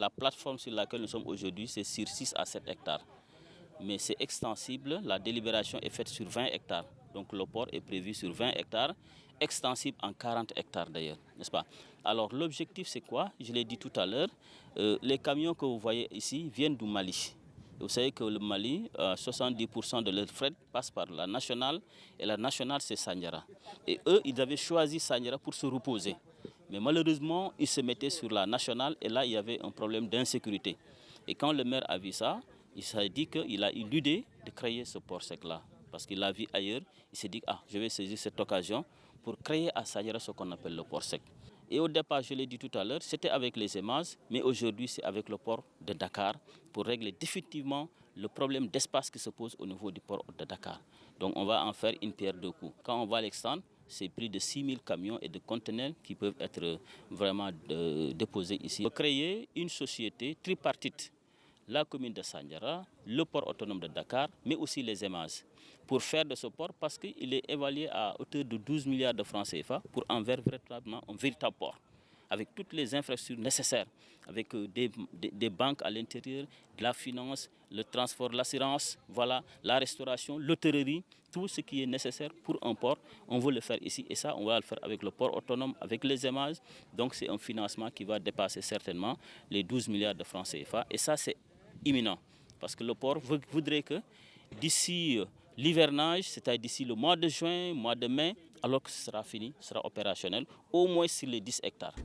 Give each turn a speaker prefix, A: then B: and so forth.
A: La plateforme sur laquelle nous sommes aujourd'hui, c'est sur 6 à 7 hectares. Mais c'est extensible, la délibération est faite sur 20 hectares. Donc le port est prévu sur 20 hectares, extensible en 40 hectares d'ailleurs, n'est-ce pas? Alors l'objectif c'est quoi? Je l'ai dit tout à l'heure, les camions que vous voyez ici viennent du Mali. Vous savez que le Mali, 70% de leur fret passe par la nationale, et la nationale c'est Sandiara. Et eux, ils avaient choisi Sandiara pour se reposer. Mais malheureusement, ils se mettaient sur la nationale et là, il y avait un problème d'insécurité. Et quand le maire a vu ça, il s'est dit qu'il a eu l'idée de créer ce port sec-là. Parce qu'il l'a vu ailleurs, il s'est dit, ah, je vais saisir cette occasion pour créer à Sandiara ce qu'on appelle le port sec. Et au départ, je l'ai dit tout à l'heure, c'était avec les EMAS, mais aujourd'hui, c'est avec le port de Dakar pour régler définitivement le problème d'espace qui se pose au niveau du port de Dakar. Donc on va en faire une pierre deux coups. Quand on va l'extendre, c'est plus de 6000 camions et de conteneurs qui peuvent être vraiment déposés ici. On va créer une société tripartite, la commune de Sandiara, le port autonome de Dakar, mais aussi les EMAS, pour faire de ce port, parce qu'il est évalué à hauteur de 12 milliards de francs CFA pour en faire véritablement un véritable port, avec toutes les infrastructures nécessaires, avec des banques à l'intérieur, de la finance, le transport, l'assurance, voilà, la restauration, l'hôtellerie, tout ce qui est nécessaire pour un port, on veut le faire ici. Et ça, on va le faire avec le port autonome, avec les EMAS. Donc c'est un financement qui va dépasser certainement les 12 milliards de francs CFA. Et ça, c'est imminent, parce que le port voudrait que d'ici l'hivernage, c'est-à-dire d'ici le mois de juin, mois de mai, alors que ce sera fini, ce sera opérationnel, au moins sur les 10 hectares.